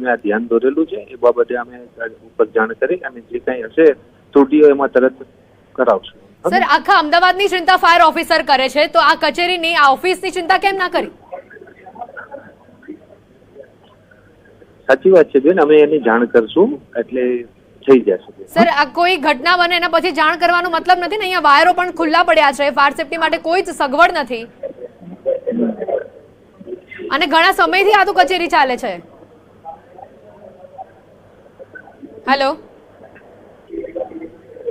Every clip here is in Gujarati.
આ ધ્યાન દોરેલું છે એ બાબતે અમે ઉપર જાણ કરી અને જે કંઈ હશે ત્રુટીઓ એમાં તરત કરાવશું. સર, આખા અમદાવાદની ચિંતા ફાયર ઓફિસર કરે છે તો આ કચેરીની આ ઓફિસની ચિંતા કેમ ના કરી? સાચી વાત છે બેન, અમે એની જાણ કરશું એટલે થઈ જશે. સર, આ કોઈ ઘટના બને એના પછી જાણ કરવાનો મતલબ નથી ને? અહીંયા વાયરો પણ ખુલ્લા પડ્યા છે, ફાયર સેફટી માટે કોઈ જ સગવડ નથી અને ઘણા સમયથી આ તો કચેરી ચાલે છે. હેલો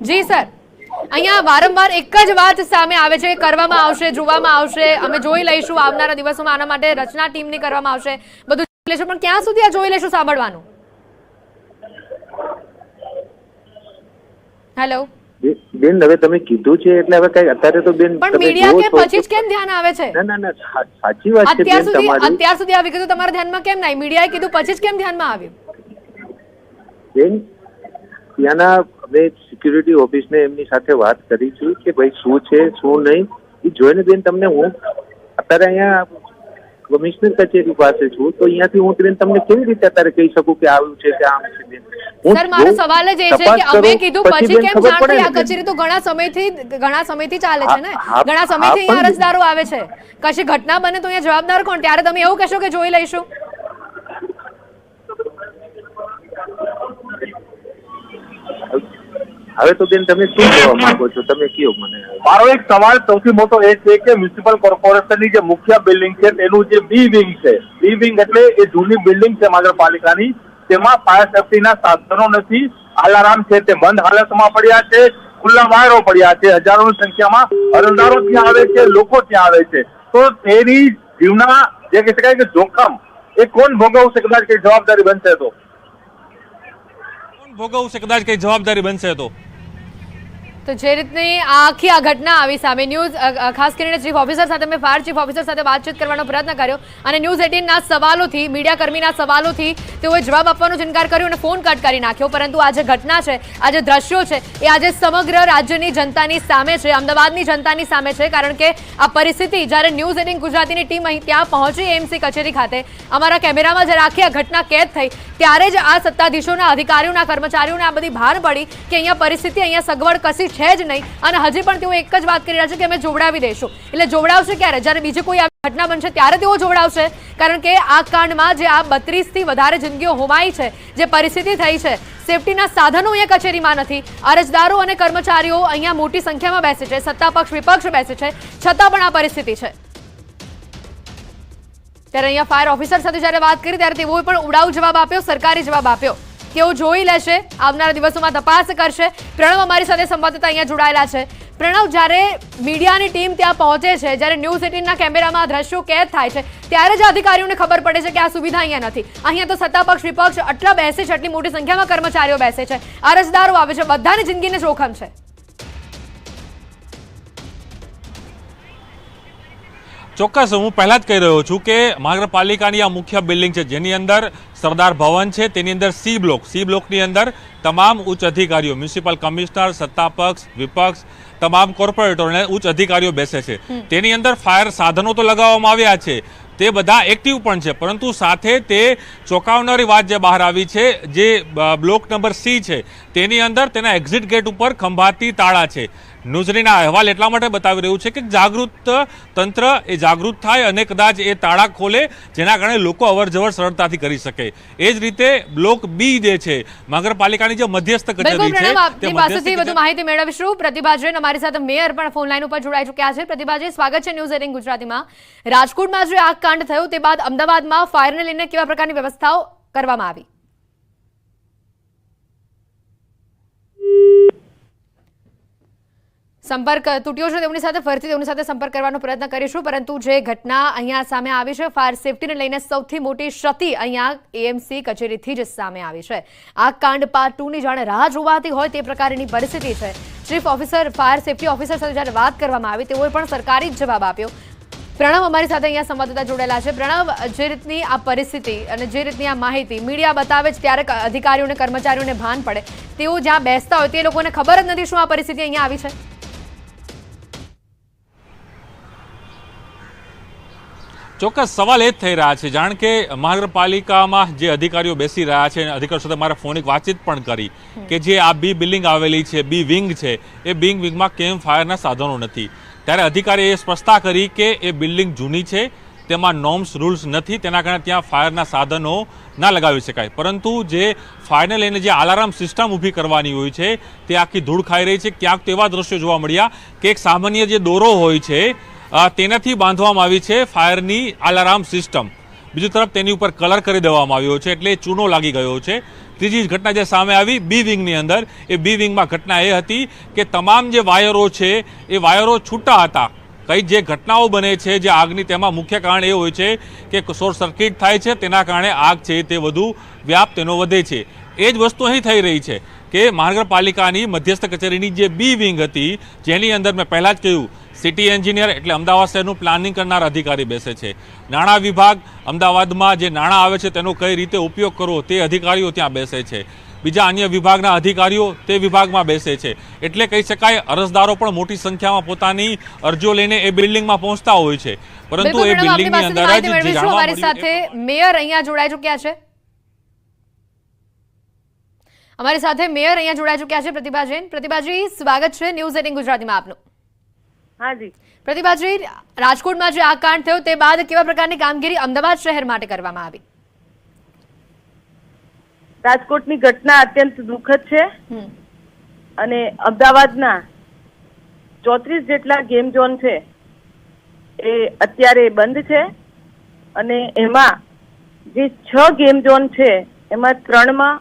જી સર, અહીંયા વારંવાર એક જ વાત સામે આવે છે, કરવામાં આવશે, જોવામાં આવશે, અમે જોઈ લઈશું, આવનારા દિવસોમાં આના માટે રચના ટીમની કરવામાં આવશે, બધું જોઈ લઈશું, પણ ક્યાં સુધી આ જોઈ લઈશું સાંભળવાનું? હેલો બેન, હવે તમે કીધું છે એટલે હવે કઈ અત્યારે તો બેન પણ મીડિયા કે પછી જ કેમ ધ્યાન આવે છે? ના સાચી વાત છે બેન તમારી. અત્યાર સુધી આવી ગયું તમારા ધ્યાનમાં કેમ નહીં? મીડિયાએ કીધું પછી જ કેમ ધ્યાનમાં આવ્યું? બેન, ત્યાંના અમે સિક્યુરિટી ઓફિસને એમની સાથે વાત કરી છે કે ભાઈ શું છે શું નહીં એ જોઈને બેન તમને હું અત્યારે અહીંયા કમિશનર કચેરી પાસે છું તો અહીંયાથી હું તમને કેવી રીતે અત્યારે કહી શકું કે આવ્યું છે કે આમ છે બેન? સર, મારો સવાલ જ એ છે કે અમે કીધું પછી કેમ જાણ થઈ? આ કચેરી તો ઘણા સમયથી ચાલે છે ને, ઘણા સમયથી અહીંયા અરજદારો આવે છે, કશી ઘટના બને તો અહીંયા જવાબદાર કોણ? ત્યારે તમે એવું કહેશો કે જોઈ લઈશું? હવે તો બેન તમે શું કહેવા માંગો છો? તમે કયો મને. મારો એક સવાલ સૌથી મોટો એ છે કે મ્યુનિસિપલ કોર્પોરેશનની જે મુખ્ય બિલ્ડિંગ છે તેનું જે બી વિંગ છે, બી વિંગ એટલે એ જૂની બિલ્ડિંગ છે મહાનગરપાલિકાની, તેમાં ફાયર સેફટીના સાધનો નથી, અલાર્મ છે તે બંધ હાલતમાં પડ્યા છે, ખુલ્લા વાયરો પડ્યા છે, હજારોની સંખ્યામાં અરજદારો ત્યાં આવે છે, લોકો ત્યાં આવે છે, તો તેની જીવના જે કહી શકાય કે જોખમ એ કોણ ભોગવશે? કદાચ કઈ જવાબદારી બનશે તો કોણ ભોગવશે? કદાચ કઈ જવાબદારી બનશે તો જે રીતની આખી આ ઘટના આવી સામે, ન્યૂઝ ખાસ કરીને ચીફ ઓફિસર સાથે મેં ફાયર ચીફ ઓફિસર સાથે વાતચીત કરવાનો પ્રયત્ન કર્યો અને ન્યૂઝ 18ના સવાલોથી, મીડિયા કર્મીના સવાલોથી તેઓએ જવાબ આપવાનો ઇનકાર કર્યો અને ફોન કટ કરી નાખ્યો. પરંતુ આ જે ઘટના છે, આ જે દ્રશ્યો છે એ આજે સમગ્ર રાજ્યની જનતાની સામે છે, અમદાવાદની જનતાની સામે છે. કારણ કે આ પરિસ્થિતિ જ્યારે ન્યૂઝ 18 ગુજરાતીની ટીમ અહીં ત્યાં પહોંચી એમસી કચેરી ખાતે, અમારા કેમેરામાં જ્યારે આખી આ ઘટના કેદ થઈ ત્યારે જ આ સત્તાધીશોના, અધિકારીઓના, કર્મચારીઓને આ બધી ભાન પડી કે અહીંયા પરિસ્થિતિ, અહીંયા સગવડ કશી છે જ નહીં અને હજી પણ તેઓ એક જ વાત કરી રહ્યા છે કે અમે જોવડાવી દઈશું. એટલે જોવડાવશે ક્યારે? જ્યારે બીજી કોઈ ઘટના બનશે ત્યારે તેઓ જોવડાવશે. કારણ કે આ કાંડમાં જે આ 32 થી વધારે જિંદગીઓ હોમાઈ છે, જે પરિસ્થિતિ થઈ છે, સેફટીના સાધનો અહીંયા કચેરીમાં નથી, અરજદારો અને કર્મચારીઓ અહીંયા મોટી સંખ્યામાં બેસે છે, સત્તા પક્ષ વિપક્ષ બેસે છે, છતાં પણ આ પરિસ્થિતિ છે. ત્યારે અહીંયા ફાયર ઓફિસર સાથે જ્યારે વાત કરી ત્યારે તેઓએ પણ ઉડાઉ જવાબ આપ્યો, સરકારી જવાબ આપ્યો. તેઓ જોઈ લેશે, આવનારા દિવસોમાં તપાસ કરશે. પ્રણવ અમારી સાથે સંવાદદાતા અહીંયા જોડાયેલા છે. પ્રણવ, જ્યારે મીડિયાની ટીમ ત્યાં પહોંચે છે, જ્યારે ન્યૂઝ 18ના કેમેરામાં આ દ્રશ્યો કેદ થાય છે ત્યારે જ અધિકારીઓને ખબર પડે છે કે આ સુવિધા અહીંયા નથી. અહીંયા તો સત્તા પક્ષ વિપક્ષ આટલા બેસે છે, આટલી મોટી સંખ્યામાં કર્મચારીઓ બેસે છે, અરજદારો આવે છે, બધાની જિંદગીને જોખમ છે. ચોક્કસ, હું પહેલા જ કહી રહ્યો છું કે મહાનગરપાલિકાની આ મુખ્ય બિલ્ડિંગ છે જેની અંદર સરદાર ભવન છે, તેની અંદર સી બ્લોકની અંદર તમામ ઉચ્ચ અધિકારીઓ, મ્યુનિસિપલ કમિશનર, સત્તા પક્ષ, વિપક્ષ, તમામ કોર્પોરેટરો અને ઉચ્ચ અધિકારીઓ બેસે છે. તેની અંદર ફાયર સાધનો તો લગાવવામાં આવ્યા છે, તે બધા એક્ટિવ પણ છે, પરંતુ સાથે તે ચોંકાવનારી વાત જે બહાર આવી છે, જે બ્લોક નંબર સી છે તેની અંદર તેના એક્ઝિટ ગેટ ઉપર ખંભાતી તાળા છે. ન્યૂઝ18ના અહેવાલ એટલા માટે બતાવી રહ્યું છે કે જાગૃત તંત્ર એ જાગૃત થાય અને કદાચ એ તાળા ખોલે, જેના કારણે લોકો અવરજવર સરળતાથી કરી શકે. એ જ રીતે બ્લોક બી જે છે, મહાનગરપાલિકાની જે મધ્યસ્થ કચેરી છે, તે પાસેથી વધુ માહિતી મેળવીશું. પ્રતિભા જૈન અમારી સાથે મેયર પણ ફોન લાઈન ઉપર જોડાઈ ચૂક્યા છે. પ્રતિભાજી, સ્વાગત છે ન્યૂઝ 18 ગુજરાતીમાં. રાજકોટમાં જે આગ કાંડ થયું તે બાદ અમદાવાદમાં ફાયરને લઈને કેવા પ્રકારની વ્યવસ્થાઓ કરવામાં આવી? સંપર્ક તૂટ્યો છે, તેમની સાથે ફરીથી તેમની સાથે સંપર્ક કરવાનો પ્રયત્ન કરીશું. પરંતુ જે ઘટના અહીંયા સામે આવી છે, ફાયર સેફટીને લઈને સૌથી મોટી ક્ષતિ અહીંયા એએમસી કચેરીથી જ સામે આવી છે. આ કાંડ પાર્ટ 2ની જાણે રાહ જોવાતી હોય તે પ્રકારની પરિસ્થિતિ છે. Chief officer, fire safety officer સાથે જ્યારે વાત કરવામાં આવી તેઓએ પણ સરકારી જ જવાબ આપ્યો. પ્રણવ અમારી સાથે અહીંયા સંવાદદાતા જોડાયેલા છે. પ્રણવ, જે રીતની આ પરિસ્થિતિ અને જે રીતની આ માહિતી મીડિયા બતાવે છે ત્યારે અધિકારીઓને, કર્મચારીઓને ભાન પડે, તેઓ જ્યાં બેસતા હોય તે લોકોને ખબર જ નથી શું આ પરિસ્થિતિ અહીંયા આવી છે. ચોક્કસ સવાલ એ જ થઈ રહ્યા છે, જાણ કે મહાનગરપાલિકામાં જે અધિકારીઓ બેસી રહ્યા છે અધિકારીઓ સાથે મારે ફોનિક વાતચીત પણ કરી કે જે આ બી બિલ્ડિંગ આવેલી છે, બી વિંગ છે, એ બી વિંગમાં કેમ ફાયરના સાધનો નથી, ત્યારે અધિકારીએ એ સ્પષ્ટતા કરી કે એ બિલ્ડિંગ જૂની છે, તેમાં નોર્મ્સ રૂલ્સ નથી, તેના કારણે ત્યાં ફાયરના સાધનો ના લગાવી શકાય. પરંતુ જે ફાયરને લઈને જે અલાર્મ સિસ્ટમ ઊભી કરવાની હોય છે તે આખી ધૂળ ખાઈ રહી છે. ક્યાંક તો એવા દ્રશ્યો જોવા મળ્યા કે એક સામાન્ય જે દોરો હોય છે તેનાથી બાંધવામાં આવી છે ફાયરની અલાર્મ સિસ્ટમ, બીજી તરફ તેની ઉપર કલર કરી દેવામાં આવ્યો છે, એટલે ચૂનો લાગી ગયો છે. ત્રીજી ઘટના જે સામે આવી બી વિંગની અંદર, એ બી વિંગમાં ઘટના એ હતી કે તમામ જે વાયરો છે એ વાયરો છૂટા હતા. કઈ જે ઘટનાઓ બને છે જે આગની, તેમાં મુખ્ય કારણ એ હોય છે કે શોર્ટ સર્કિટ થાય છે, તેના કારણે આગ છે તે વધુ વ્યાપ તેનો વધે છે. એ જ વસ્તુ અહીં થઈ રહી છે કે મહાનગરપાલિકાની મધ્યસ્થ કચેરીની જે બી વિંગ હતી, જેની અંદર મેં પહેલાં જ કહ્યું સિટી એન્જિનિયર એટલે અમદાવાદ શહેરનું પ્લાનિંગ કરનાર અધિકારી બેસે છે, નાણાં વિભાગ અમદાવાદમાં જે નાણાં આવે છે તેનો કઈ રીતે ઉપયોગ કરવો તે અધિકારીઓ ત્યાં બેસે છે, બીજા અન્ય વિભાગના અધિકારીઓ તે વિભાગમાં બેસે છે. એટલે કહી શકાય અરજદારો પણ મોટી સંખ્યામાં પોતાની અરજીઓ લઈને એ બિલ્ડિંગમાં પહોંચતા હોય છે, પરંતુ એ બિલ્ડિંગની અંદર જ જે જાણવા અમારી સાથે મેયર અહીંયા જોડાઈ ચૂક્યા છે. અમારી સાથે મેયર અહીંયા જોડાઈ ચૂક્યા છે પ્રતિભા જૈન. પ્રતિભાજી, સ્વાગત છે ન્યૂઝ 18 ગુજરાતીમાં આપનું. હા જી પ્રતિભાજી, રાજકોટમાં જે આ કાંડ થયો તે બાદ કેવા પ્રકારની કામગીરી અમદાવાદ શહેર માટે કરવામાં આવી? રાજકોટની ઘટના અત્યંત દુઃખદ છે અને અમદાવાદના 34 જેટલા ગેમ ઝોન છે એ અત્યારે બંધ છે અને એમાં જે 6 ગેમ ઝોન છે એમાં 3માં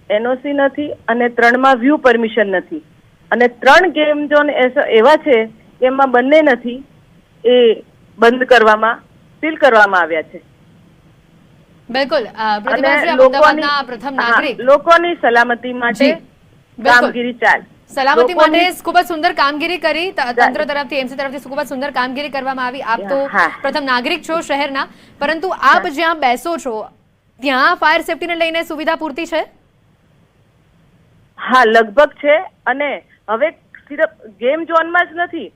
એનઓસી નથી અને 3માં વ્યૂ પરમિશન નથી અને 3 ગેમ ઝોન એવા છે કે એમાં બંને નથી, એ બંધ કરવામાં સીલ કરવામાં આવ્યા છે. બિલકુલ. પ્રતિભાજી, અમદાવાદના પ્રથમ નાગરિક લોકોની સલામતી માટે કામગીરી ચાલે, સલામતી માટે ખૂબ જ સુંદર કામગીરી કરી તંત્ર તરફથી, એમસી તરફથી ખૂબ જ સુંદર કામગીરી કરવામાં આવી. આપ તો પ્રથમ નાગરિક છો શહેરના, પરંતુ આપ જ્યાં બેસો છો ત્યાં ફાયર સેફટીને લઈને સુવિધા પૂરતી છે? હા, લગભગ છે. અને હવે સિર્ફ ગેમ ઝોનમાં જ નથી,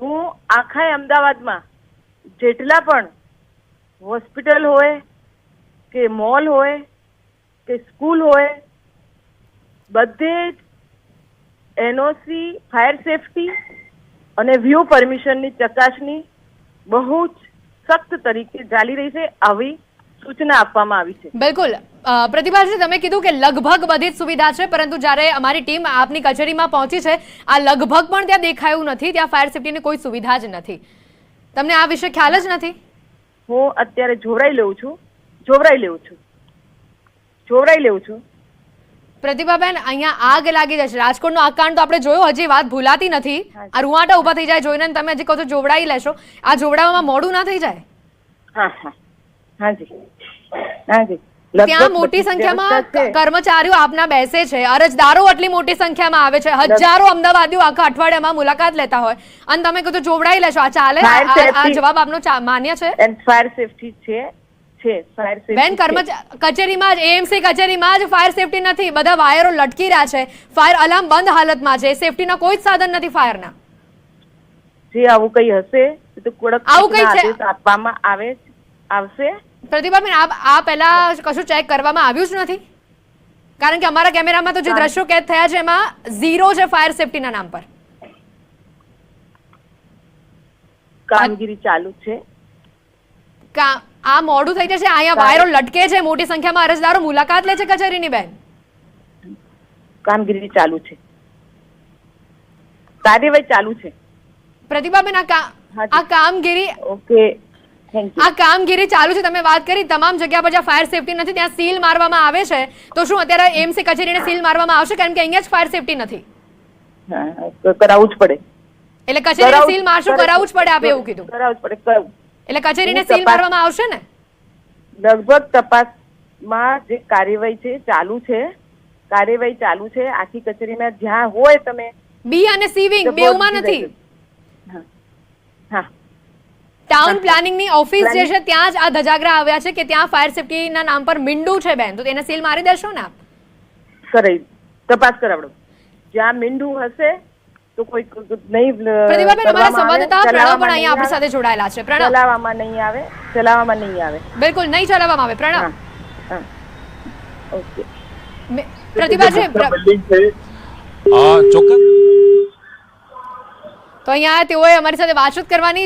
હું આખા અમદાવાદમાં જેટલા પણ હોસ્પિટલ હોય કે મોલ હોય કે સ્કૂલ હોય, બધે જ એનઓસી, ફાયર સેફટી અને વ્યૂ પરમિશનની ચકાસણી બહુ જ સખ્ત તરીકે ચાલી રહી છે, આવી સૂચના આપવામાં આવી છે. બિલકુલ. પ્રતિભાજી, તમે કીધું કે લગભગ બધી જ સુવિધા છે, પરંતુ જ્યારે અમારી ટીમ આપની કચેરીમાં પહોંચી છે આ લગભગ પણ ત્યાં દેખાયું નથી, ત્યાં ફાયર સેફટીની કોઈ સુવિધા જ નથી. તમને આ વિશે ખ્યાલ જ નથી? હું અત્યારે જોવરાઈ લઉં છું. પ્રતિભાબેન, અહીંયા આગ લાગી જશે. રાજકોટનો આ કાંડ તો આપણે જોયો, હજી વાત ભૂલાતી નથી. આ રૂવાટા ઉભા થઈ જાય જોઈને, તમે હજી કહો છો જોવડાઈ લેશો. આ જોવડાવવામાં મોડું ના થઈ જાય? હાજી. ત્યાં મોટી સંખ્યામાં કર્મચારીઓ આપના બેસે છે, અરજદારો આટલી મોટી સંખ્યામાં આવે છે, હજારો અમદાવાદીઓ આખા અઠવાડિયામાં મુલાકાત લેતા હોય અને તમે કહો છો જોવડાઈ લેશો, આ ચાલે? આ જવાબ આપનો માન્ય છે? ફાયર સેફટી છે. બેન, કચેરીમાં જ, એએમસી કચેરીમાં જ ફાયર સેફટી નથી. બધા વાયરો લટકી રહ્યા છે, ફાયર અલાર્મ બંધ હાલતમાં છે, સેફટીના કોઈ જ સાધન નથી ફાયરના. જે આવું કઈ હશે તો કડક આદેશ આપવામાં આવશે. પ્રતિભાબેન, આ પહેલા કશું ચેક કરવામાં આવ્યું જ નથી? કારણ કે અમારા કેમેરામાં તો જે દ્રશ્યો કેદ થયા છે એમાં 0 છે ફાયર સેફટીના નામ પર. કામગીરી ચાલુ છે. આ મોડું થઈ જશે. અહીંયા વાયરો લટકે છે, મોટી સંખ્યામાં અરજદારો મુલાકાત લે છે કચેરીની. બેન, કામગીરી ચાલુ છે, કાર્યવાહી ચાલુ છે. પ્રતિભાબેન, આ કામગીરી આ કામગીરી ચાલુ છે. તમે વાત કરી તમામ જગ્યા પર જ્યાં ફાયર સેફટી નથી ત્યાં સીલ મારવામાં આવે છે, તો શું અત્યારે એમસી કચેરીને સીલ મારવામાં આવશે? કારણ કે અહીંયા જ ફાયર સેફટી નથી. કરાવવું જ પડે. એટલે કચેરીને સીલ મારશું, કરાવવું જ પડે? આપે એવું કીધું? કરાવવું જ પડે. એટલે કચેરીને સીલ મારવામાં આવશે ને? લગભગ તપાસમાં જે કાર્યવાહી છે ચાલુ છે. આખી કચેરીમાં જ્યાં હોય, તમે બી અને સી વિંગ બેઉમાં નથી. ટાઉન પ્લાનિંગની ઓફિસ જે છે ત્યાં જ આ ધજાગરા આવ્યા છે કે ત્યાં ફાયર સેફટીના નામ પર મીંડું છે. બેન, તો તેને સીલ મારી દેશો ને આપ? તપાસ કરાવડો. જ્યાં મીંડું હશે તો કોઈ નહીં પ્રતિભાબેન, અમારા સંવાદદાતા પ્રણવ પણ ચલાવવામાં અહીંયા આપણી સાથે જોડાયેલા છે. પ્રણવ, ચલાવવામાં નહીં આવે. બિલકુલ નહીં ચલાવવામાં આવે. પ્રણવ, હા, ઓકે. પ્રતિભાજી, બિલ્ડિંગ છે ચોક્કસ તો અહીંયા તેઓએ અમારી સાથે વાતચીત કરવાની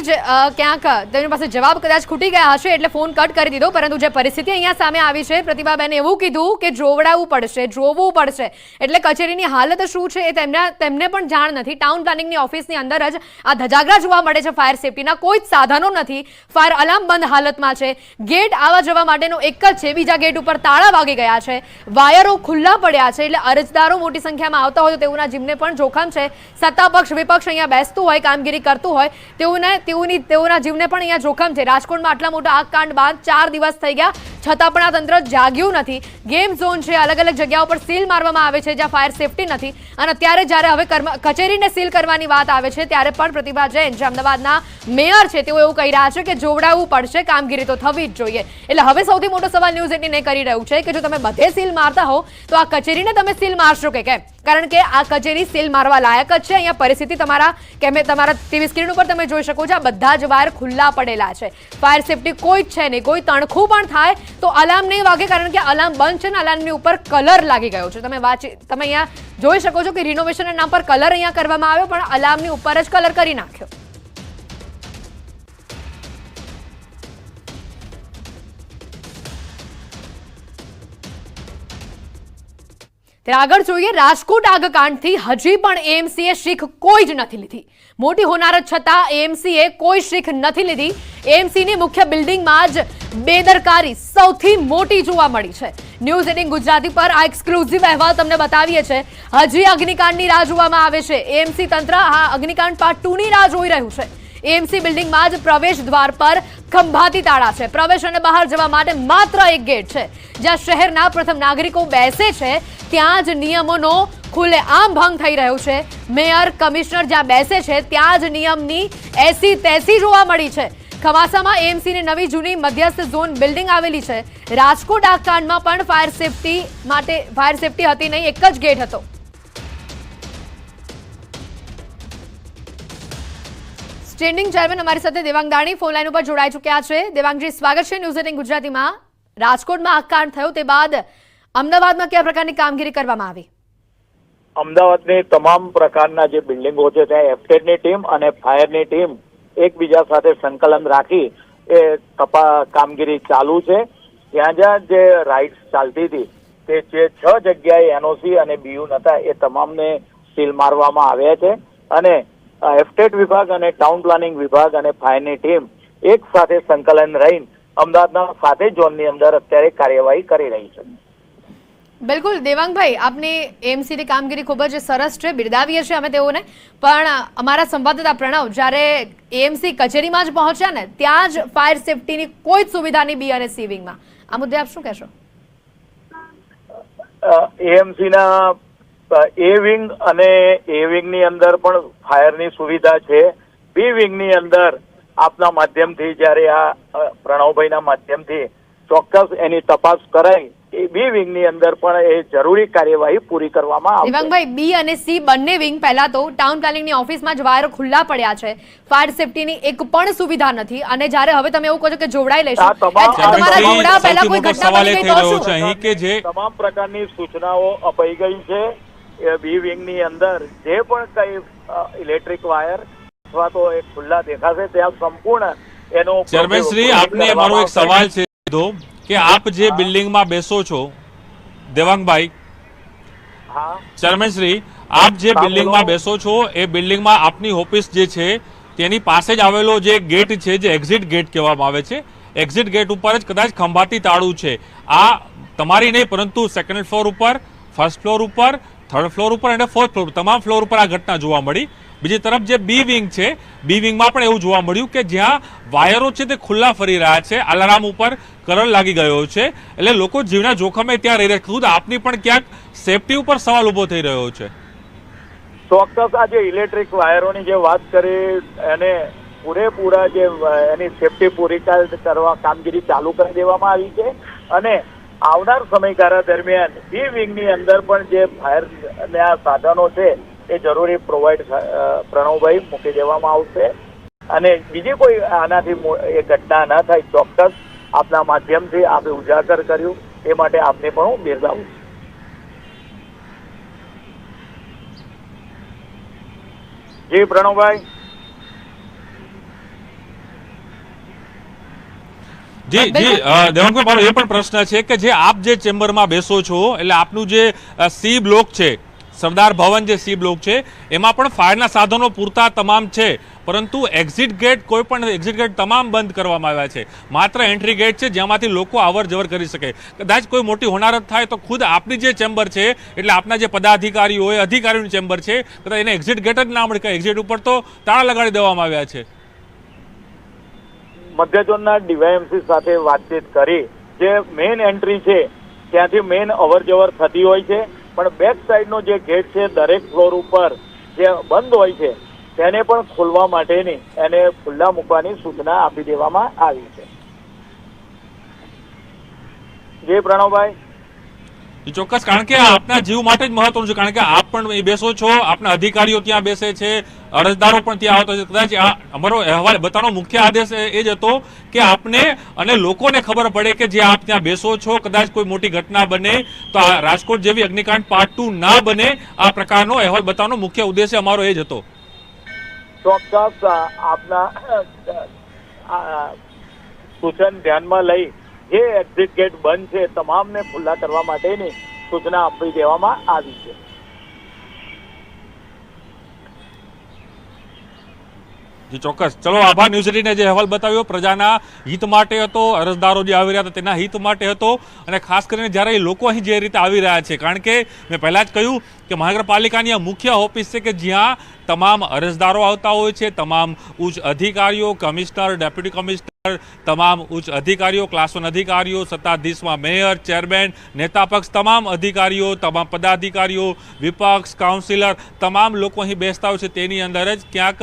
ક્યાંક તેમની પાસે જવાબ કદાચ ખૂટી ગયા હશે એટલે ફોન કટ કરી દીધો. પરંતુ જે પરિસ્થિતિ અહીંયા સામે આવી છે, પ્રતિભાબેને એવું કીધું કે જોવડાવવું પડશે, જોવું પડશે. એટલે કચેરીની હાલત શું છે એ તેમને પણ જાણ નથી. ટાઉન પ્લાનિંગની ઓફિસની અંદર જ આ ધજાગરા જોવા મળે છે. ફાયર સેફટીના કોઈ જ સાધનો નથી. ફાયર અલાર્મ બંધ હાલતમાં છે. ગેટ આવવા જવા માટેનો એક જ છે. બીજા ગેટ ઉપર તાળા વાગી ગયા છે. વાયરો ખુલ્લા પડ્યા છે. એટલે અરજદારો મોટી સંખ્યામાં આવતા હોય તો તેઓના જીવને પણ જોખમ છે. સત્તા પક્ષ વિપક્ષ અહીંયા બેસતું હોય, કામગીરી કરતું હોય, તેઓના જીવને પણ અહીંયા જોખમ છે. રાજકોટમાં આટલા મોટા આગ કાંડ બાદ 4 દિવસ થઈ ગયા છતાં પણ આ તંત્ર જાગ્યું નથી. ગેમ ઝોન છે, અલગ અલગ જગ્યાઓ પર સીલ મારવામાં આવે છે જ્યાં ફાયર સેફટી નથી. અને અત્યારે જ્યારે હવે કચેરીને સીલ કરવાની વાત આવે છે ત્યારે પણ પ્રતિભા જૈન, જે અમદાવાદના મેયર છે, તેઓ એવું કહી રહ્યા છે કે જોવડાવવું પડશે, કામગીરી તો થવી જ જોઈએ. એટલે હવે સૌથી મોટો સવાલ ન્યૂઝ 18 કરી રહ્યું છે કે જો તમે બધે સીલ મારતા હો તો આ કચેરીને તમે સીલ મારશો કે કેમ? કારણ કે આ કચેરી સીલ મારવા લાયક જ છે. અહીંયા પરિસ્થિતિ તમારા ટીવી સ્ક્રીન ઉપર તમે જોઈ શકો છો. આ બધા જ વાયર ખુલ્લા પડેલા છે. ફાયર સેફટી કોઈ જ છે નહીં. કોઈ તણખું પણ થાય તો અલાર્મ નહીં વાગે કારણ કે અલાર્મ બંધ છે ને અલાર્મની ઉપર કલર લાગી ગયો છે. તમે અહીંયા જોઈ શકો છો કે રિનોવેશનના નામ પર કલર અહીંયા કરવામાં આવ્યો પણ અલાર્મની ઉપર જ કલર કરી નાખ્યો. આગળ જોઈએ, રાજકોટ આગકાંડથી હજી પણ એએમસીએ શીખ કોઈ જ નથી લીધી. મોટી હોનારત છતાં એએમસીએ કોઈ શીખ નથી લીધી. એએમસીની મુખ્ય બિલ્ડિંગમાં જ બેદરકારી સૌથી મોટી જોવા મળી છે. ન્યૂઝ 18 ગુજરાતી પર આ એક્સક્લુઝિવ અહેવાલ તમને બતાવીએ છીએ. હજી અગ્નિકાંડની રાહ જોવામાં આવે છે. એએમસી તંત્ર આ અગ્નિકાંડ પાર્ટ 2 ની રાહ જોઈ રહ્યું છે. એએમસી બિલ્ડિંગમાં જ પ્રવેશ દ્વાર પર ખંભાતી તાળા છે. પ્રવેશ અને બહાર જવા માટે માત્ર એક ગેટ છે. જ્યાં શહેરના પ્રથમ નાગરિકો બેસે છે ત્યાં જ નિયમોનો ખુલ્લેઆમ ભંગ થઈ રહ્યો છે. મેયર, કમિશનર જ્યાં બેસે છે ત્યાં જ નિયમની એસી તેસી જોવા મળી છે. ખવાસામાં એએમસીની નવી જૂની મધ્યસ્થ ઝોન બિલ્ડિંગ આવેલી છે. રાજકોટ આગકાંડમાં પણ ફાયર સેફટી હતી નહીં, એક જ ગેટ હતો. સ્ટેન્ડિંગ ચેરમેન અમારી સાથે દેવાંગ દાણી ફોન લાઈન ઉપર જોડાઈ ચૂક્યા છે. દેવાંગજી, સ્વાગત છે ન્યૂઝ 18 ગુજરાતીમાં. રાજકોટમાં આગકાંડ થયો તે બાદ અમદાવાદમાં કયા પ્રકારની કામગીરી કરવામાં આવી? અમદાવાદની તમામ પ્રકારના જે બિલ્ડિંગો છે ત્યાં એફટેડની ટીમ અને ફાયરની ટીમ એકબીજા સાથે સંકલન રાખી એ કામગીરી ચાલુ છે. ત્યાં જ્યાં જે રાઇડ્સ ચાલતી હતી તે જે 6 જગ્યાએ એનઓસી અને બીયુ નતા એ તમામને સીલ મારવામાં આવ્યા છે. અને એફટેડ વિભાગ અને ટાઉન પ્લાનિંગ વિભાગ અને ફાયરની ટીમ એક સાથે સંકલન રહીને અમદાવાદના 7 ઝોનની અંદર અત્યારે કાર્યવાહી કરી રહી છે. બિલકુલ દેવાંગભાઈ, આપની એએમસીની કામગીરી ખૂબ જ સરસ છે, બિરદાવીએ છીએ અમે તેઓને. પણ અમારા સંવાદદાતા પ્રણવ જ્યારે એએમસી કચેરીમાં જ પહોંચ્યા ને ત્યાં જ ફાયર સેફટીની કોઈ જ સુવિધા નહીં બી અને સી વિંગમાં. આ મુદ્દે આપ શું કહેશો? એએમસીના એ વિંગ અને એ વિંગની અંદર પણ ફાયરની સુવિધા છે. બી વિંગની અંદર આપના માધ્યમથી જ્યારે આ પ્રણવભાઈના માધ્યમથી ચોક્કસ એની તપાસ કરાઈ એ બી વિંગની અંદર પણ એ જરૂરી કાર્યવાહી પૂરી કરવામાં આવશે. દેવાંગભાઈ, બી અને સી બંને વિંગ પહેલા તો ટાઉન પ્લાનિંગની ઓફિસમાં જ વાયરો ખુલ્લા પડ્યા છે. ફાયર સેફટીની એક પણ સુવિધા નથી. અને જ્યારે હવે તમે એવું કહો છો કે જોવડાઈ લેશો, તમારા જોવડા પહેલા કોઈ ઘટના બની ગઈ તો શું? તમામ પ્રકારની સૂચનાઓ અપાઈ ગઈ છે. બી વિંગની અંદર જે પણ કઈ ઇલેક્ટ્રિક વાયર અથવા તો એ ખુલ્લા દેખાશે ત્યાં સંપૂર્ણ એનો. ચેરમેન શ્રી, આપને મારો એક સવાલ છે કે આપ જે બિલ્ડિંગમાં બેસો છો, દેવાંગભાઈ, ચેરમેન શ્રી, આપ જે બિલ્ડિંગમાં બેસો છો એ બિલ્ડિંગમાં આપની ઓફિસ જે છે તેની પાસે જ આવેલો જે ગેટ છે, જે એક્ઝિટ ગેટ કહેવામાં આવે છે, એક્ઝિટ ગેટ ઉપર જ કદાચ ખંભાતી તાળું છે. આ તમારી નહીં પરંતુ સેકન્ડ ફ્લોર ઉપર, ફર્સ્ટ ફ્લોર ઉપર, થર્ડ ફ્લોર ઉપર અને ફોર્થ ફ્લોર, તમામ ફ્લોર ઉપર આ ઘટના જોવા મળી. બીજી તરફ જે બી વિંગ છે, બી વિંગમાં પણ એવું જોવા મળ્યું કે જ્યાં વાયરો છે તે ખુલ્લા ફરી રહ્યા છે, અલાર્મ ઉપર કલર લાગી ગયો છે. એટલે લોકો જીવના જોખમે ત્યાં રહી રહ્યા. ખુદ આપની પણ ક્યાંક સેફટી ઉપર સવાલ ઉભો થઈ રહ્યો છે. ચોક્કસ આ જે ઇલેક્ટ્રિક વાયરોની જે વાત કરી એને પૂરેપૂરા જે એની સેફટી પૂરી કરવા કામગીરી ચાલુ કરી દેવામાં આવી છે. અને આવનાર સમયગાળા દરમિયાન બી વિંગની અંદર પણ જે ફાયરના સાધનો છે એ જરૂરી પ્રોવાઈડ પ્રણવભાઈ મૂકી દેવામાં આવશે અને બીજી કોઈ આનાથી એ ઘટના ન થાય ચોક્કસ આપના માધ્યમથી આપણે ઉજાગર કર્યું એ માટે આપને પણ હું બિરદાવું છું. જી પ્રણવભાઈ. જી દેવાંગભાઈ, મારો એ પણ પ્રશ્ન છે કે જે આપ જે ચેમ્બરમાં બેસો છો એટલે આપનું જે સી બ્લોક છે, સરદાર ભવન જે સી બ્લોક છે, એમાં પણ ફાયરના સાધનો પૂરતા તમામ છે, પરંતુ એક્ઝિટ ગેટ કોઈ પણ એક્ઝિટ ગેટ તમામ બંધ કરવામાં આવ્યા છે. માત્ર એન્ટ્રી ગેટ છે જ્યાંમાંથી લોકો અવર જવર કરી શકે. કદાચ કોઈ મોટી હોનારત થાય તો ખુદ આપની જે ચેમ્બર છે એટલે આપના જે પદાધિકારીઓ હોય, અધિકારીઓની ચેમ્બર છે, કદાચ એને એક્ઝિટ ગેટ જ ના મળે. એક્ઝિટ ઉપર તો તાળા લગાડી દેવામાં આવ્યા છે. મધ્ય ઝોનના ડીવાયએમસી સાથે વાતચીત કરી જે મેઇન એન્ટ્રી છે ત્યાંથી મેઇન અવર જવર થતી હોય છે, પણ બેક સાઈડનો જે ગેટ છે દરેક ફ્લોર ઉપર જે બંધ હોય છે તેને પણ ખોલવા માટેની એને ખુલ્લા મૂકવાની સૂચના આપી દેવામાં આવી છે. જી પ્રણવભાઈ. ચોક્કસ, કારણ કે આપના જીવ માટે જ મહત્વનું છે, કારણ કે આપ પણ બેસો છો, આપના અધિકારીઓ ત્યાં બેસે છે, અરજદારો પણ ત્યાં આવતા છે. કદાચ અમારો અહેવાલ બતાવવાનો મુખ્ય આદેશ એ જ હતો કે આપને અને લોકોને ખબર પડે કે જે આપ ત્યાં બેસો છો કદાચ કોઈ મોટી ઘટના બને તો રાજકોટ જેવી અગ્નિકાંડ પાર્ટ 2 ના બને. આ પ્રકારનો અહેવાલ બતાવવાનો મુખ્ય ઉદ્દેશ્ય અમારો એ જ હતો. ચોક્કસ આપના સૂચન ધ્યાનમાં લઈ જે એક્ઝિટ ગેટ બંધ છે તમામને ખુલ્લા કરવા માટેની સૂચના આપી દેવામાં આવી છે. જી ચોક્કસ, ચલો આભાર. ન્યૂઝ 18ને જે અહેવાલ બતાવ્યો પ્રજાના હિત માટે હતો, અરજદારો જે આવી રહ્યા હતા તેના હિત માટે હતો, અને ખાસ કરીને જ્યારે એ લોકો અહીં જે રીતે આવી રહ્યા છે, કારણ કે મેં પહેલા જ કહ્યું કે મહાનગરપાલિકાની આ મુખ્ય ઓફિસ છે કે જ્યાં તમામ અરજદારો આવતા હોય છે, તમામ ઉચ્ચ અધિકારીઓ, કમિશનર, ડેપ્યુટી કમિશનર, તમામ ઉચ્ચ અધિકારીઓ, ક્લાસ 1 અધિકારીઓ, સત્તાધીશમાં મેયર, ચેરમેન, નેતા પક્ષ, તમામ અધિકારીઓ, તમામ પદાધિકારીઓ, વિપક્ષ, કાઉન્સિલર, તમામ લોકો અહીં બેસતા હોય છે. તેની અંદર જ ક્યાંક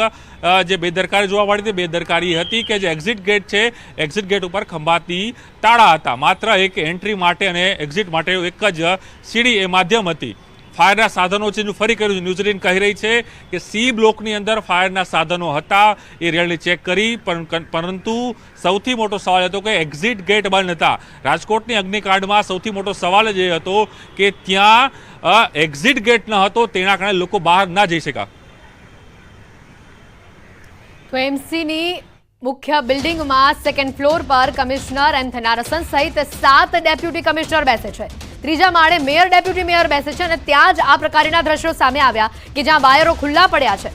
જે બેદરકારી જોવા મળી હતી, બેદરકારી હતી કે જે એક્ઝિટ ગેટ છે, એક્ઝિટ ગેટ ઉપર ખંભાતી તાળા હતા. માત્ર એક એન્ટ્રી માટે અને એક્ઝિટ માટે એક જ સીડી એ માધ્યમ હતી. ફાયરના સાધનો છે, ફરી કર્યું છે. ન્યૂઝ 18 કહી રહી છે કે સી બ્લોકની અંદર ફાયરના સાધનો હતા, એ રિયલી ચેક કરી, પરંતુ સૌથી મોટો સવાલ હતો કે એક્ઝિટ ગેટ બંધ હતા. રાજકોટની અગ્નિકાંડમાં સૌથી મોટો સવાલ જ એ હતો કે ત્યાં એક્ઝિટ ગેટ ન હતો, તેના કારણે લોકો બહાર ના જઈ શક્યા. તો એમસીની મુખ્ય બિલ્ડિંગમાં સેકન્ડ ફ્લોર પર કમિશનર એમ થનારસન સહિત 7 ડેપ્યુટી કમિશનર બેસે છે. ત્રીજા માળે મેયર, ડેપ્યુટી મેયર બેસે છે, અને ત્યાં જ આ પ્રકારના દ્રશ્યો સામે આવ્યા કે જ્યાં વાયરો ખુલ્લા પડ્યા છે.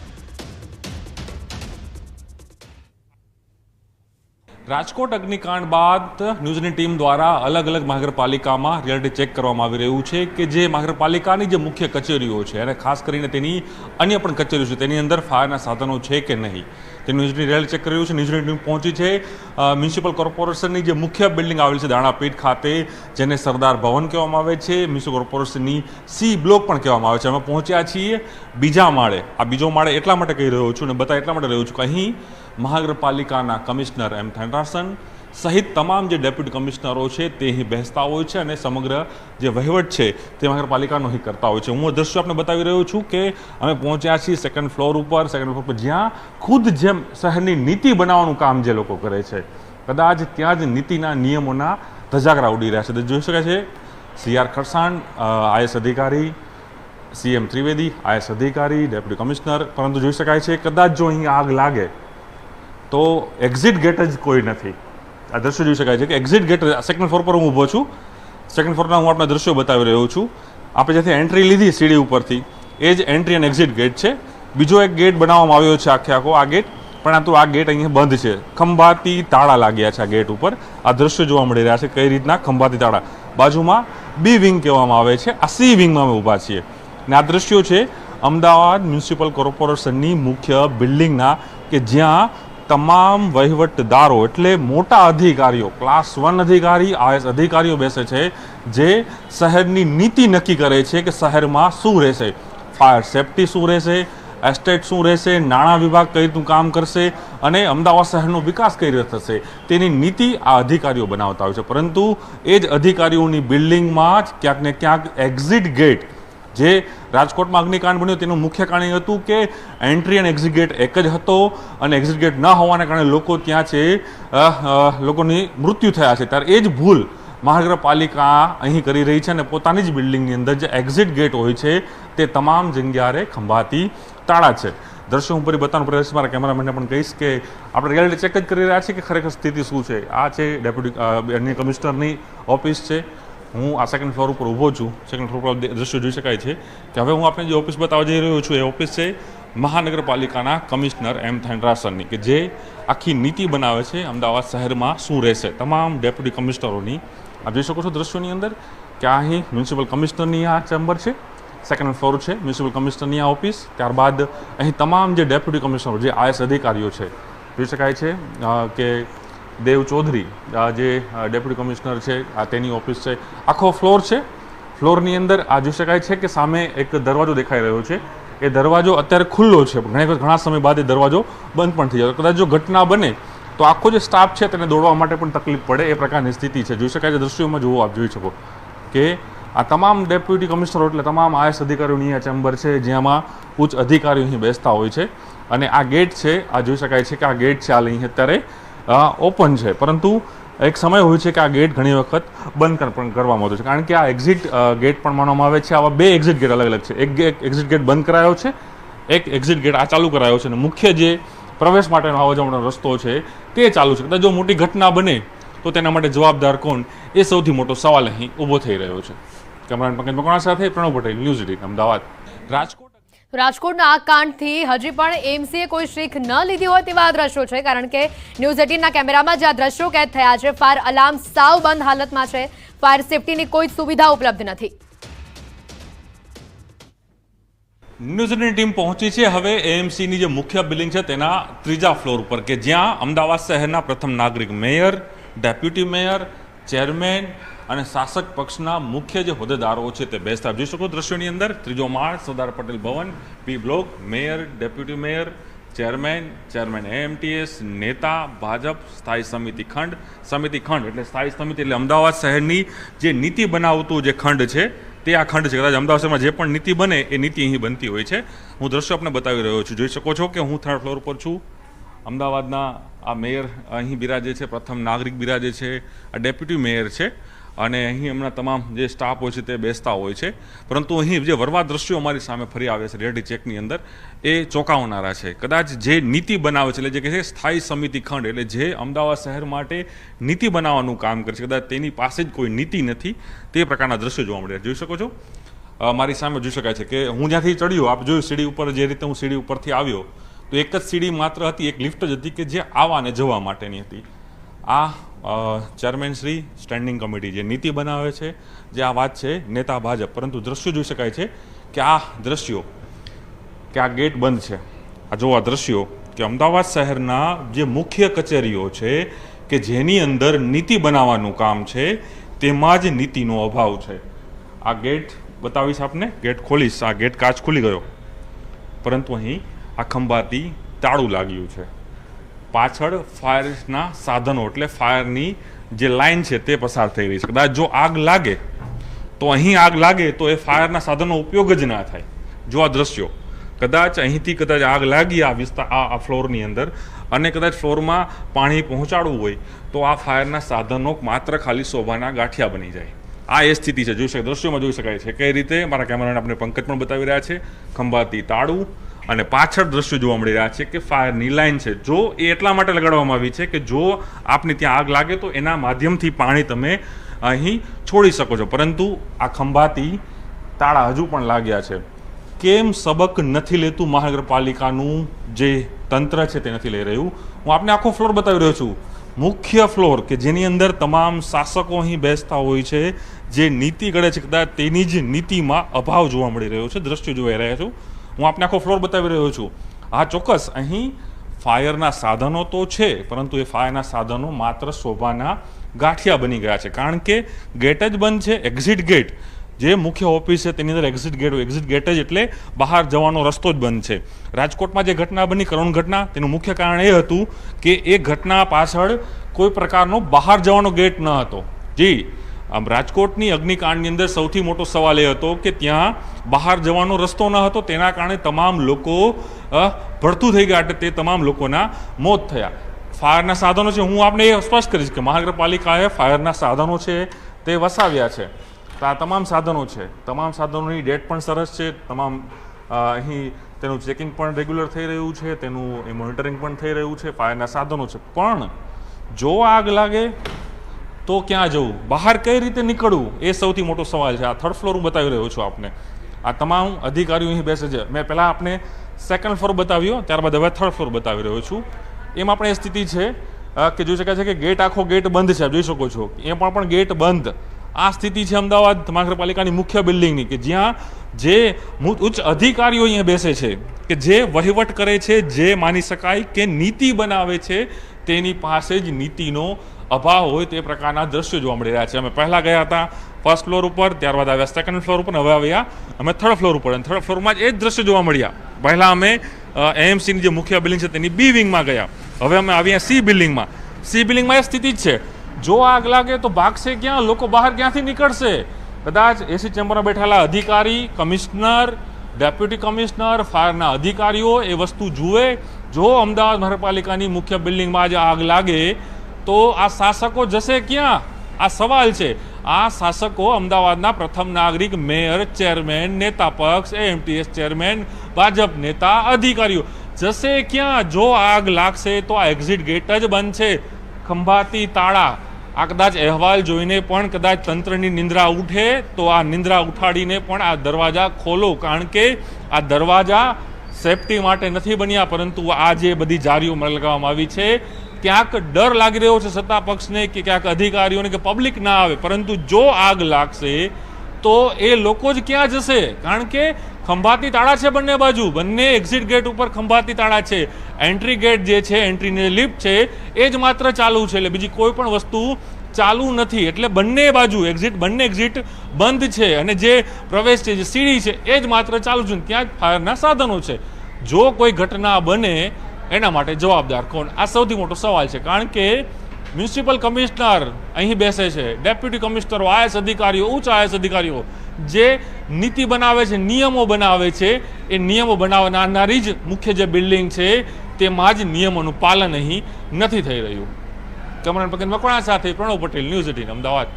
રાજકોટ અગ્નિકાંડ બાદ ન્યૂઝની ટીમ દ્વારા અલગ અલગ મહાનગરપાલિકામાં રિયાલિટી ચેક કરવામાં આવી રહ્યું છે કે જે મહાનગરપાલિકાની જે મુખ્ય કચેરીઓ છે અને ખાસ કરીને તેની અન્ય પણ કચેરીઓ છે તેની અંદર ફાયરના સાધનો છે કે નહીં, તે ન્યૂઝની રિયાલિટી ચેક કરી રહ્યું છે. ન્યૂઝની ટીમ પહોંચી છે મ્યુનિસિપલ કોર્પોરેશનની જે મુખ્ય બિલ્ડિંગ આવેલી છે દાણાપીઠ ખાતે, જેને સરદાર ભવન કહેવામાં આવે છે, મ્યુનિસિપલ કોર્પોરેશનની સી બ્લોક પણ કહેવામાં આવે છે. અમે પહોંચ્યા છીએ બીજા માળે. આ બીજો માળે એટલા માટે કહી રહ્યો છું અને બતા એટલા માટે રહ્યો છું કે અહીં મહાનગરપાલિકાના કમિશનર એમ થેન્ડરસન સહિત તમામ જે ડેપ્યુટી કમિશનરો છે તે અહીં બેસતા હોય છે અને સમગ્ર જે વહીવટ છે તે મહાનગરપાલિકાનો અહીં કરતા હોય છે. હું દ્રશ્ય આપને બતાવી રહ્યો છું કે અમે પહોંચ્યા છીએ સેકન્ડ ફ્લોર ઉપર જ્યાં ખુદ જેમ શહેરની નીતિ બનાવવાનું કામ જે લોકો કરે છે, કદાચ ત્યાં જ નીતિના નિયમોના ધજાગરા ઉડી રહ્યા છે. તો જોઈ શકાય છે CR ખરસાણ IS અધિકારી, CM ત્રિવેદી IS અધિકારી, ડેપ્યુટી કમિશનર, પરંતુ જોઈ શકાય છે કદાચ જો અહીં આગ લાગે તો એક્ઝિટ ગેટ જ કોઈ નથી. આ દ્રશ્યો જોઈ શકાય છે કે એક્ઝિટ ગેટ સેકન્ડ ફ્લોર પર હું ઊભો છું. સેકન્ડ ફ્લોરના હું આપણા દ્રશ્યો બતાવી રહ્યો છું. આપણે જ્યાંથી એન્ટ્રી લીધી સીડી ઉપરથી એ જ એન્ટ્રી અને એક્ઝિટ ગેટ છે. બીજો એક ગેટ બનાવવામાં આવ્યો છે આખો આ ગેટ, પરંતુ આ ગેટ અહીંયા બંધ છે. ખંભાતી તાળા લાગ્યા છે આ ગેટ ઉપર. આ દ્રશ્યો જોવા મળી રહ્યા છે કઈ રીતના ખંભાતી તાળા. બાજુમાં B વિંગ કહેવામાં આવે છે, આ C વિંગમાં અમે ઊભા છીએ. અને આ દ્રશ્યો છે અમદાવાદ મ્યુનિસિપલ કોર્પોરેશનની મુખ્ય બિલ્ડિંગના કે જ્યાં તમામ વહીવટદારો એટલે મોટા અધિકારીઓ, ક્લાસ 1 અધિકારી, IS અધિકારીઓ બેસે છે, જે શહેરની નીતિ નક્કી કરે છે કે શહેરમાં શું રહેશે, ફાયર સેફટી શું રહેશે, એસ્ટેટ શું રહેશે, નાણાં વિભાગ કઈ રીતનું કામ કરશે અને અમદાવાદ શહેરનો વિકાસ કઈ રીતે થશે, તેની નીતિ આ અધિકારીઓ બનાવતા હોય છે. પરંતુ એ જ અધિકારીઓની બિલ્ડિંગમાં જ ક્યાંક ને ક્યાંક એક્ઝિટ ગેટ જે રાજકોટમાં અગ્નિકાંડ બન્યો તેનું મુખ્ય કારણ એ હતું કે એન્ટ્રી અને એક્ઝિટ ગેટ એક જ હતો અને એક્ઝિટ ગેટ ન હોવાને કારણે લોકો ત્યાં છે લોકોની મૃત્યુ થયા છે. ત્યારે એ જ ભૂલ મહાનગરપાલિકા અહીં કરી રહી છે અને પોતાની જ બિલ્ડિંગની અંદર જે એક્ઝિટ ગેટ હોય છે તે તમામ જગ્યાએ ખંભાતી તાળા છે. દ્રશ્યો હું ફરી બતાવવાનો પ્રયાસ મારા કેમેરામેનને પણ કહીશ કે આપણે રિયાલિટી ચેક જ કરી રહ્યા છીએ કે ખરેખર સ્થિતિ શું છે. આ છે ડેપ્યુટી કમિશનરની ઓફિસ છે. હું આ સેકન્ડ ફ્લોર ઉપર ઊભો છું. સેકન્ડ ફ્લોર પર દ્રશ્યો જોઈ શકાય છે કે હવે હું આપણે જે ઓફિસ બતાવવા જઈ રહ્યો છું એ ઓફિસ છે મહાનગરપાલિકાના કમિશનર એમ થેન્ડરાસનની, કે જે આખી નીતિ બનાવે છે અમદાવાદ શહેરમાં શું રહેશે તમામ ડેપ્યુટી કમિશનરોની. આપ જોઈ શકો છો દ્રશ્યોની અંદર કે અહીં મ્યુનિસિપલ કમિશનરની આ ચેમ્બર છે, સેકન્ડ ફ્લોર છે મ્યુનિસિપલ કમિશનરની આ ઓફિસ. ત્યારબાદ અહીં તમામ જે ડેપ્યુટી કમિશનરો જે આઈએસ અધિકારીઓ છે જોઈ શકાય છે કે દેવ ચૌધરી જે ડેપ્યુટી કમિશનર છે આ તેની ઓફિસ છે. આખો ફ્લોર છે. ફ્લોરની અંદર આ જોઈ શકાય છે કે સામે એક દરવાજો દેખાઈ રહ્યો છે. એ દરવાજો અત્યારે ખુલ્લો છે, ઘણા સમય બાદ એ દરવાજો બંધ પણ થઈ જાય. કદાચ જો ઘટના બને તો આખો જે સ્ટાફ છે તેને દોડવા માટે પણ તકલીફ પડે એ પ્રકારની સ્થિતિ છે. જોઈ શકાય છે દ્રશ્યોમાં જુઓ, આપ જોઈ શકો કે આ તમામ ડેપ્યુટી કમિશનરો એટલે તમામ આઈએસ અધિકારીઓની આ ચેમ્બર છે જેમાં ઉચ્ચ અધિકારીઓ અહીં બેસતા હોય છે. અને આ ગેટ છે, આ જોઈ શકાય છે કે આ ગેટ છે અહીં અત્યારે ઓપન છે, પરંતુ એક સમય હોય છે કે આ ગેટ ઘણી વખત બંધ પણ કરવામાં આવતો છે, કારણ કે આ એક્ઝિટ ગેટ પણ માનવામાં આવે છે. આવા બે એક્ઝિટ ગેટ અલગ અલગ છે. એક એક્ઝિટ ગેટ બંધ કરાયો છે, એક એક્ઝિટ ગેટ આ ચાલુ કરાયો છે અને મુખ્ય જે પ્રવેશ માટેનો આવવા જવાનો રસ્તો છે તે ચાલુ છે. કદાચ જો મોટી ઘટના બને તો તેના માટે જવાબદાર કોણ એ સૌથી મોટો સવાલ અહીં ઊભો થઈ રહ્યો છે. કેમેરામેન પંકજ મકવાણા સાથે પ્રણવ પટેલ, ન્યૂઝ 18 અમદાવાદ. રાજકોટના આ કાંડથી હજી પણ એમસીએ કોઈ શીખ ન લીધી હોય તેવા આ દ્રશ્યો છે, કારણ કે ન્યૂઝ 18ના કેમેરામાં જે આ દ્રશ્યો કેદ થયા છે, ફાયર અલાર્મ સાવ બંધ હાલતમાં છે, ફાયર સેફટીની કોઈ સુવિધા ઉપલબ્ધ નથી. ન્યૂઝ 18ની ટીમ પહોંચી છે હવે એએમસીની જે મુખ્ય બિલ્ડિંગ છે તેના 3જા ફ્લોર ઉપર, કે જ્યાં અમદાવાદ શહેરના પ્રથમ નાગરિક, મેયર, ડેપ્યુટી મેયર, ચેરમેન અને શાસક પક્ષના મુખ્ય જે હોદ્દેદારો છે તે બેસતા જોઈ શકો દ્રશ્યોની અંદર. 3જો માળ, Sardar Patel Bhavan, P block, mayor, deputy mayor, chairman AMTS, નેતા ભાજપ, સ્થાયી સમિતિ ખંડ એટલે સ્થાયી સમિતિ એટલે અમદાવાદ શહેરની જે નીતિ બનાવતું જે ખંડ છે તે આ ખંડ છે. કદાચ અમદાવાદ શહેરમાં જે પણ નીતિ બને એ નીતિ અહીં બનતી હોય છે. હું દ્રશ્યો આપને બતાવી રહ્યો છું. જોઈ શકો છો કે હું 3rd ફ્લોર પર છું. અમદાવાદના આ મેયર અહીં બિરાજે છે, પ્રથમ નાગરિક બિરાજે છે, આ ડેપ્યુટી મેયર છે અને અહીં હમણાં તમામ જે સ્ટાફ હોય છે તે બેસતા હોય છે. પરંતુ અહીં જે વરવા દ્રશ્યો અમારી સામે ફરી આવે છે રિયાલિટી ચેકની અંદર એ ચોંકાવનારા છે. કદાચ જે નીતિ બનાવે છે એટલે જે કહે છે સ્થાયી સમિતિ ખંડ એટલે જે અમદાવાદ શહેર માટે નીતિ બનાવવાનું કામ કરે છે, કદાચ તેની પાસે જ કોઈ નીતિ નથી તે પ્રકારના દ્રશ્યો જોવા મળે. જોઈ શકો છો મારી સામે જોઈ શકાય છે કે હું જ્યાંથી ચડ્યો, આપ જોયું સીડી ઉપર જે રીતે હું સીડી ઉપરથી આવ્યો તો એક જ સીડી માત્ર હતી, એક લિફ્ટ જ હતી કે જે આવવા અને જવા માટેની હતી. આ ચેરમેન શ્રી સ્ટેન્ડિંગ કમિટી જે નીતિ બનાવે છે, જે આ વાત છે નેતા ભાજપ. પરંતુ દ્રશ્યો જોઈ શકાય છે કે આ દ્રશ્યો કે આ ગેટ બંધ છે. આ જો આ દ્રશ્યો કે અમદાવાદ શહેરના જે મુખ્ય કચેરીઓ છે કે જેની અંદર નીતિ બનાવવાનું કામ છે તેમાં જ નીતિનો અભાવ છે. આ ગેટ બતાવીશ આપને, ગેટ ખોલીશ. આ ગેટ કાચ ખુલી ગયો, પરંતુ અહીં આ ખંભાતી તાળું લાગ્યું છે. પાછળ ફાયરના સાધનો એટલે ફાયરની જે લાઈન છે તે પસાર થઈ રહી છે. કદાચ જો આગ લાગે તો અહીં આગ લાગે તો એ ફાયરના સાધનનો ઉપયોગ જ ના થાય. જો આ દ્રશ્યો, કદાચ અહીંથી કદાચ આગ લાગી આ વિસ્તાર આ ફ્લોરની અંદર અને કદાચ ફ્લોરમાં પાણી પહોંચાડવું હોય તો આ ફાયરના સાધનો માત્ર ખાલી શોભાના ગાંઠિયા બની જાય. આ એ સ્થિતિ છે. જોઈ શકાય દ્રશ્યોમાં જોઈ શકાય છે કઈ રીતે. મારા કેમેરામેન આપણે પંકજ પણ બતાવી રહ્યા છે. ખંભાતી તાળું અને પાછળ દ્રશ્યો જોવા મળી રહ્યા છે કે ફાયરની લાઈન છે. જો એ એટલા માટે લગાડવામાં આવી છે કે જો આપને ત્યાં આગ લાગે તો એના માધ્યમથી પાણી તમે અહીં છોડી શકો છો. પરંતુ આ ખંભાતી તાળા હજુ પણ લાગ્યા છે. કેમ સબક નથી લેતું મહાનગરપાલિકાનું જે તંત્ર છે તે નથી લઈ રહ્યું? હું આપને આખો ફ્લોર બતાવી રહ્યો છું. મુખ્ય ફ્લોર કે જેની અંદર તમામ શાસકો અહીં બેસતા હોય છે, જે નીતિ ઘડે છે, કદાચ તેની જ નીતિમાં અભાવ જોવા મળી રહ્યો છે. દ્રશ્યો જોઈ રહ્યા છું. હું આપને આખો ફ્લોર બતાવી રહ્યો છું. હા, ચોક્કસ અહીં ફાયરના સાધનો તો છે, પરંતુ એ ફાયરના સાધનો માત્ર શોભાના ગાંઠિયા બની ગયા છે, કારણ કે ગેટ જ બંધ છે. એક્ઝિટ ગેટ જે મુખ્ય ઓફિસ છે તેની અંદર એક્ઝિટ ગેટ જ એટલે બહાર જવાનો રસ્તો જ બંધ છે. રાજકોટમાં જે ઘટના બની, કરુણ ઘટના, તેનું મુખ્ય કારણ એ હતું કે એ ઘટના પાછળ કોઈ પ્રકારનો બહાર જવાનો ગેટ ન હતો. જી, આમ રાજકોટની અગ્નિકાંડની અંદર સૌથી મોટો સવાલ એ હતો કે ત્યાં બહાર જવાનો રસ્તો ન હતો, તેના કારણે તમામ લોકો ભડથું થઈ ગયા, તે તમામ લોકોના મોત થયા. ફાયરના સાધનો છે, હું આપને એ સ્પષ્ટ કરીશ કે મહાનગરપાલિકાએ ફાયરના સાધનો છે તે વસાવ્યા છે. તો આ તમામ સાધનો છે, તમામ સાધનોની ડેટ પણ સરસ છે, તમામ અહીં તેનું ચેકિંગ પણ રેગ્યુલર થઈ રહ્યું છે, તેનું મોનિટરિંગ પણ થઈ રહ્યું છે, ફાયરના સાધનો છે. પણ જો આગ લાગે તો ક્યાં જવું, બહાર કઈ રીતે નીકળવું, એ સૌથી મોટો સવાલ છે. આ થર્ડ ફ્લોર હું બતાવી રહ્યો છું આપને. આ તમામ અધિકારીઓ અહીં બેસે છે. મેં પહેલાં આપને સેકન્ડ ફ્લોર બતાવ્યો, ત્યારબાદ હવે થર્ડ ફ્લોર બતાવી રહ્યો છું. એમાં પણ એ સ્થિતિ છે કે જોઈ શકાય છે કે ગેટ, આખો ગેટ બંધ છે, જોઈ શકો છો. એમાં પણ ગેટ બંધ. આ સ્થિતિ છે અમદાવાદ મહાનગરપાલિકાની મુખ્ય બિલ્ડિંગની, કે જ્યાં જે ઉચ્ચ અધિકારીઓ અહીંયા બેસે છે, કે જે વહીવટ કરે છે, જે માની શકાય કે નીતિ બનાવે છે, તેની પાસે જ નીતિનો અભાવ હોય તે પ્રકારના દ્રશ્યો જોવા મળી રહ્યા છે. અમે પહેલાં ગયા હતા ફર્સ્ટ ફ્લોર ઉપર, ત્યારબાદ આવ્યા સેકન્ડ ફ્લોર ઉપર, હવે આવ્યા અમે થર્ડ ફ્લોર ઉપર. અને થર્ડ ફ્લોરમાં જ એ જ દ્રશ્યો જોવા મળ્યા. પહેલાં અમે એએમસીની જે મુખ્ય બિલ્ડિંગ છે તેની બી વિંગમાં ગયા, હવે અમે આવ્યા સી બિલ્ડિંગમાં. સી બિલ્ડિંગમાં એ સ્થિતિ જ છે, જો આગ લાગે તો ભાગશે ક્યાં, લોકો બહાર ક્યાંથી નીકળશે. કદાચ એસી ચેમ્બરમાં બેઠેલા અધિકારી, કમિશનર, ડેપ્યુટી કમિશનર, ફાયરના અધિકારીઓ એ વસ્તુ જુએ. જો અમદાવાદ મહાનગરપાલિકાની મુખ્ય બિલ્ડિંગમાં આજે આગ લાગે તો આ શાસકો જશે ક્યાં, આ સવાલ છે. આ શાસકો અમદાવાદના પ્રથમ નાગરિક, મેયર, ચેરમેન, નેતા પક્ષ, એએમટીએસ ચેરમેન, ભાજપ નેતા, અધિકારીઓ જશે ક્યાં. જો આગ લાગશે તો આ એક્ઝિટ ગેટ જ બંધ છે, ખંભાતી તાળા. આ કદાચ અહેવાલ જોઈને પણ કદાચ તંત્રની નિંદ્રા ઉઠે તો આ નિંદ્રા ઉઠાડીને પણ આ દરવાજા ખોલો, કારણ કે આ દરવાજા સેફટી માટે નથી બન્યા, પરંતુ આ જે બધી જારીઓ લગાવવામાં આવી છે, ક્યાંક ડર લાગી રહ્યો છે સત્તા પક્ષને કે ક્યાંક અધિકારીઓને કે પબ્લિક ના આવે. પરંતુ જો આગ લાગશે તો એ લોકો જ ક્યાં જશે, કારણ કે ખંભાતી તાળા છે બંને બાજુ, બંને એક્ઝિટ ગેટ ઉપર ખંભાતી તાળા છે. એન્ટ્રી ગેટ જે છે, એન્ટ્રીની લિફ્ટ છે, એ જ માત્ર ચાલુ છે, એટલે બીજી કોઈ પણ વસ્તુ ચાલુ નથી. એટલે બંને બાજુ બંને એક્ઝિટ બંધ છે, અને જે પ્રવેશ છે, જે સીડી છે, એ જ માત્ર ચાલુ છે. ત્યાં જ ફાયરના સાધનો છે. જો કોઈ ઘટના બને એના માટે જવાબદાર કોણ, આ સૌથી મોટો સવાલ છે. કારણ કે મ્યુનિસિપલ કમિશનર અહીં બેસે છે, ડેપ્યુટી કમિશનરો, આઈએએસ અધિકારીઓ, ઉચ્ચ આઈએએસ અધિકારીઓ જે નીતિ બનાવે છે, નિયમો બનાવે છે, એ નિયમો બનાવનારી જ મુખ્ય જે બિલ્ડિંગ છે તેમાં જ નિયમોનું પાલન અહીં નથી થઈ રહ્યું. કેમેરામેન પકડ મકવાણા સાથે પ્રણવ પટેલ, ન્યૂઝ 18 અમદાવાદ.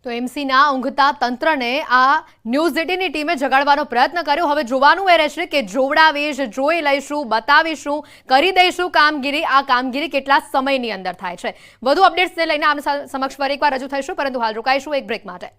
તો એમસીના ઊંઘતા તંત્રને આ ન્યૂઝ 18ની ટીમે જગાડવાનો પ્રયત્ન કર્યો. હવે જોવાનું એ રહેશે કે જોવડાવીશ, જોઈ લઈશું, બતાવીશું, કરી દઈશું કામગીરી. આ કામગીરી કેટલા સમયની અંદર થાય છે. વધુ અપડેટ્સને લઈને આપણી સમક્ષ ફરી એકવાર રજૂ થઈશું, પરંતુ હાલ રોકાઈશું એક બ્રેક માટે.